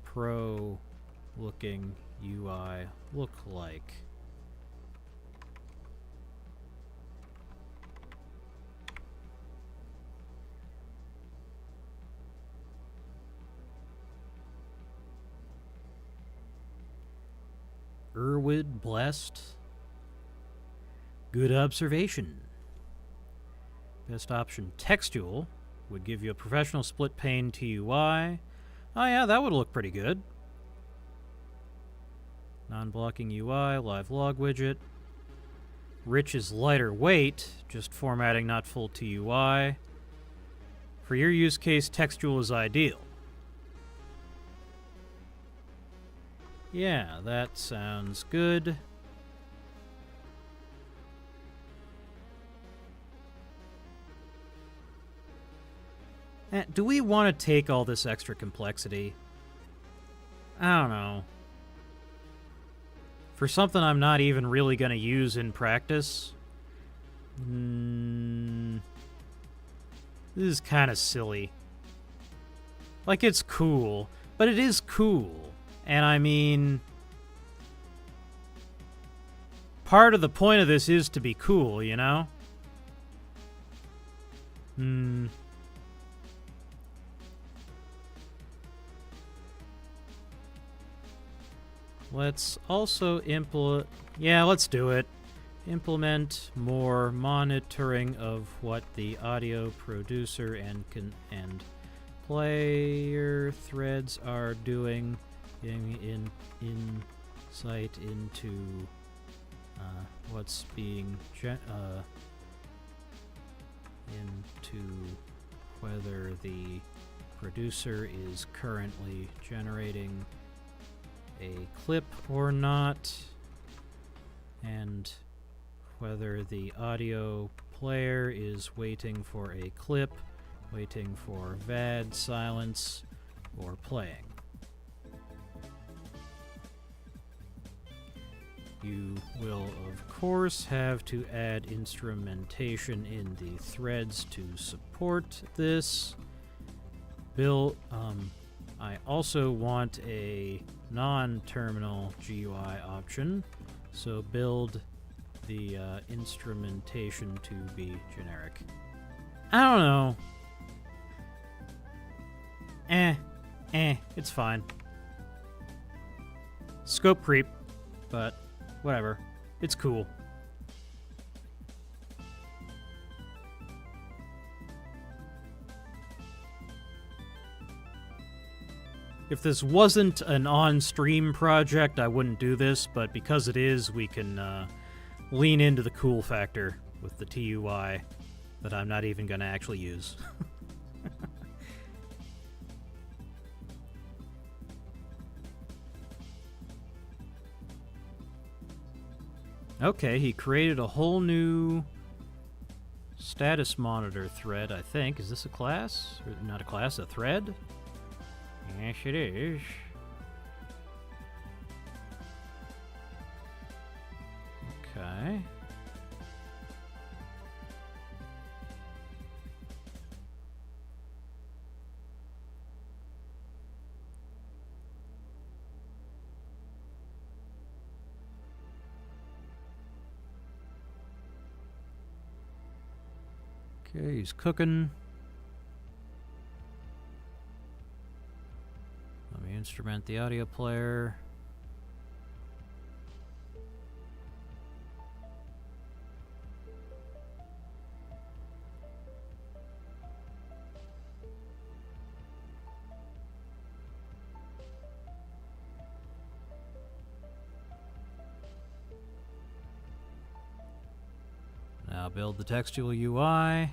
A: pro-looking UI look like? Erwid blessed. Good observation. Best option, textual, would give you a professional split pane TUI. Oh yeah, that would look pretty good. Non-blocking UI, live log widget. Rich is lighter weight, just formatting, not full TUI. For your use case, textual is ideal. Yeah, that sounds good. Do we want to take all this extra complexity? I don't know. For something I'm not even really going to use in practice? This is kind of silly. Like, it's cool, but it is cool. And I mean, part of the point of this is to be cool, you know? Let's also yeah, let's do it. Implement more monitoring of what the audio producer and player threads are doing in insight into what's being into whether the producer is currently generating a clip or not, and whether the audio player is waiting for a clip, waiting for VAD silence, or playing. You will, of course, have to add instrumentation in the threads to support this. I also want a non-terminal GUI option, so build the instrumentation to be generic. I don't know. It's fine. Scope creep, but whatever. It's cool. If this wasn't an on-stream project, I wouldn't do this, but because it is, we can lean into the cool factor with the TUI that I'm not even going to actually use. Okay, he created a whole new status monitor thread, I think. Is this a class? Or not a class, a thread?
C: Yes, it is. Okay. Okay, he's cooking. Let me instrument the audio player. Now build the textual UI.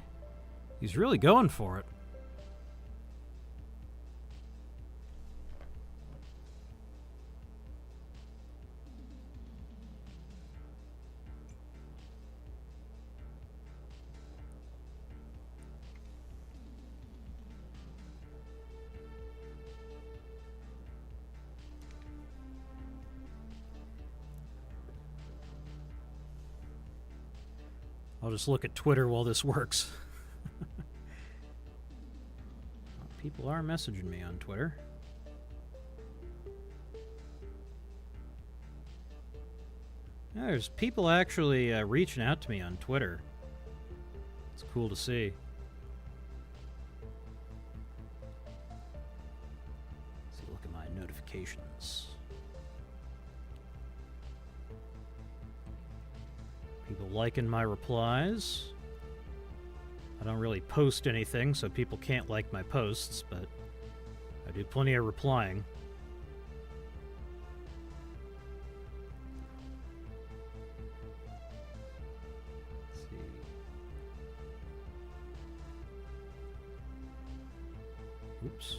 C: He's really going for it. I'll just look at Twitter while this works. People are messaging me on Twitter. Yeah, there's people actually reaching out to me on Twitter. It's cool to see. Let's look at my notifications. People liking my replies. I don't really post anything, so people can't like my posts, but I do plenty of replying. Let's see. Oops.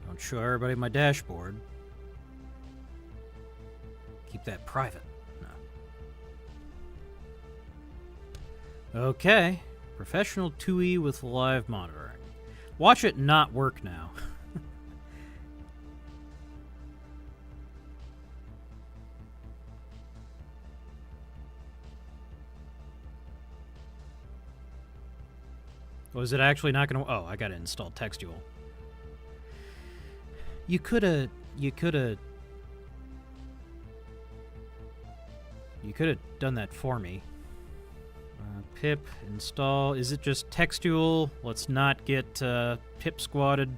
C: Don't show everybody my dashboard. Keep that private. No. Okay. Professional 2E with live monitoring. Watch it not work now. Was it actually not going to... Oh, I got to install textual. You could have done that for me. Pip install. Is it just textual? Let's not get pip squatted.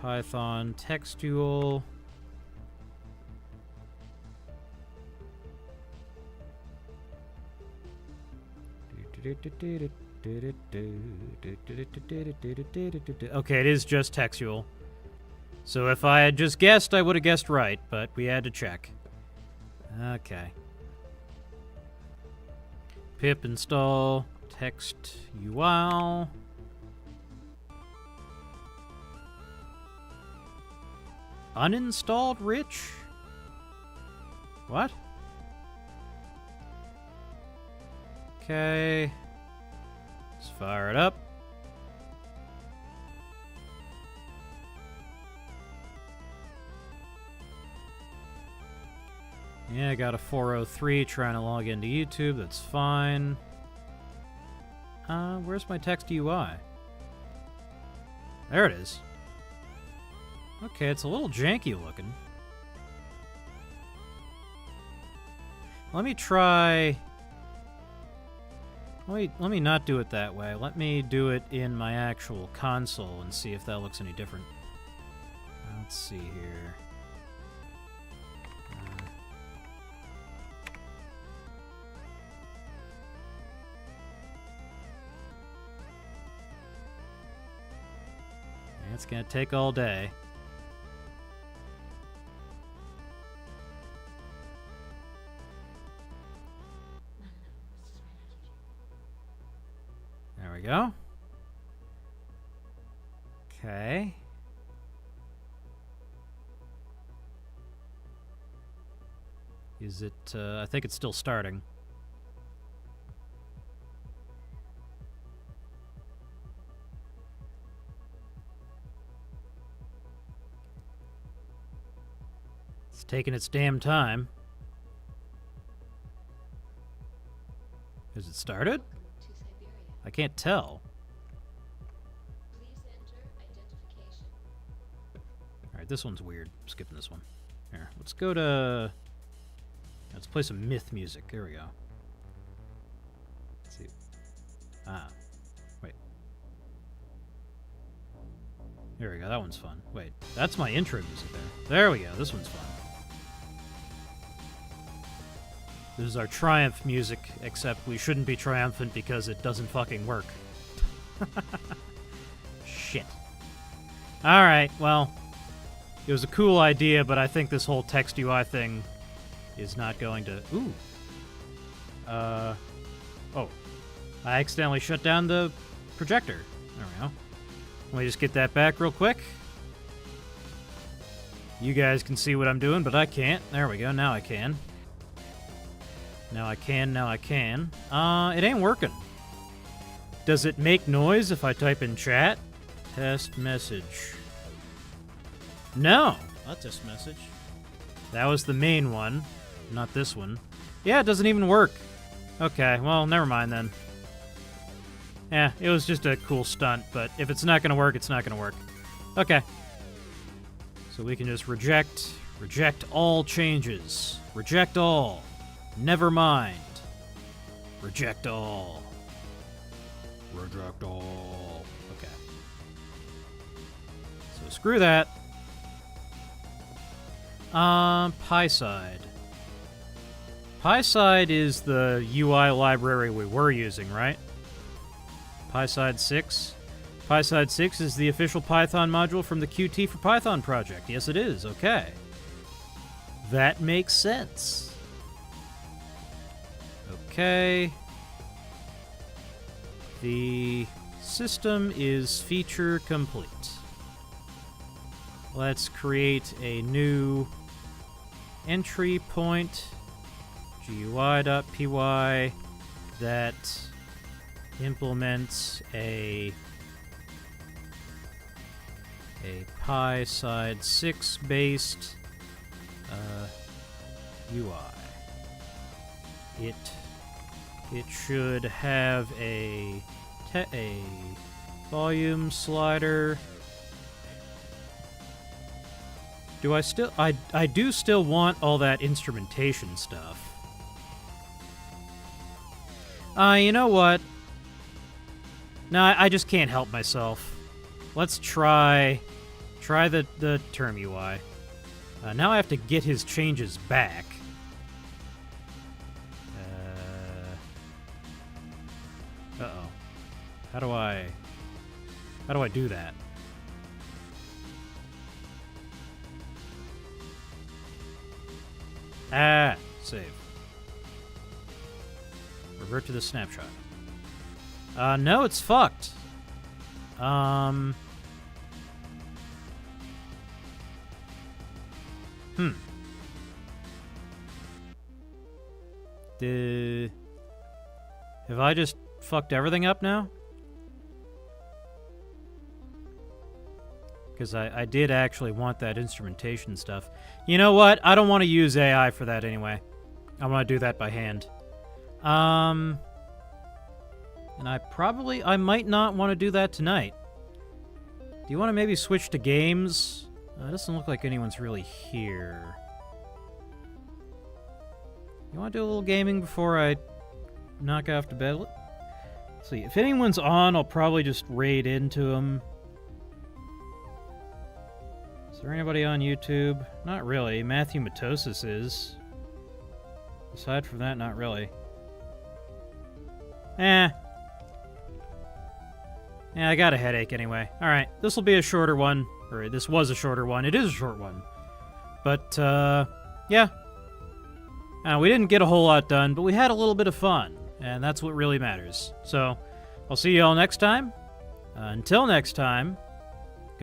C: Python textual. Okay, it is just textual. So if I had just guessed, I would have guessed right, but we had to check. Okay. Pip install text UL. Uninstalled Rich? What? Okay. Let's fire it up. Yeah, I got a 403 trying to log into YouTube. That's fine. Where's my text UI? There it is. Okay, it's a little janky looking. Let me try... Let me not do it that way. Let me do it in my actual console and see if that looks any different. Let's see here. It's gonna take all day. There we go. Okay. Is it, I think it's still starting. It's taking its damn time. Has it started? I can't tell. Alright, this one's weird. I'm skipping this one. Here, let's go to... Let's play some myth music. There we go. Let's see. Ah. Wait. There we go. That one's fun. Wait. That's my intro music there. There we go. This one's fun. This is our triumph music, except we shouldn't be triumphant because it doesn't fucking work. Shit. Alright, well... It was a cool idea, but I think this whole text UI thing is not going to... Ooh. Oh. I accidentally shut down the projector. There we go. Let me just get that back real quick. You guys can see what I'm doing, but I can't. There we go. Now I can. Now I can. It ain't working. Does it make noise if I type in chat? Test message. No.
A: That's this message.
C: That was the main one, not this one. Yeah, it doesn't even work. Okay, well, never mind then. Yeah, it was just a cool stunt, but if it's not going to work, it's not going to work. Okay. So we can just reject all changes. Reject all. Never mind. Reject all. Reject all. Okay. So screw that. PySide. PySide is the UI library we were using, right? PySide 6. PySide 6 is the official Python module from the Qt for Python project. Yes, it is. Okay. That makes sense. Okay. The system is feature complete. Let's create a new entry point, GUI.py, that implements a PySide 6 based UI. It should have a volume slider. Do I still... I do still want all that instrumentation stuff. You know what? No, I just can't help myself. Let's try the term UI. Now I have to get his changes back. Uh-oh. How do I do that? Ah, save. Revert to the snapshot. No, it's fucked. Have I just fucked everything up now? Because I did actually want that instrumentation stuff. You know what? I don't want to use AI for that anyway. I want to do that by hand. And I might not want to do that tonight. Do you want to maybe switch to games? It doesn't look like anyone's really here. You want to do a little gaming before I knock off to bed? Let's see. If anyone's on, I'll probably just raid into them. Is there anybody on YouTube? Not really. Matthew Matosis is. Aside from that, not really. Yeah, I got a headache anyway. Alright, this will be a shorter one. Or this was a shorter one. It is a short one. But, yeah. We didn't get a whole lot done, but we had a little bit of fun. And that's what really matters. So, I'll see you all next time. Until next time,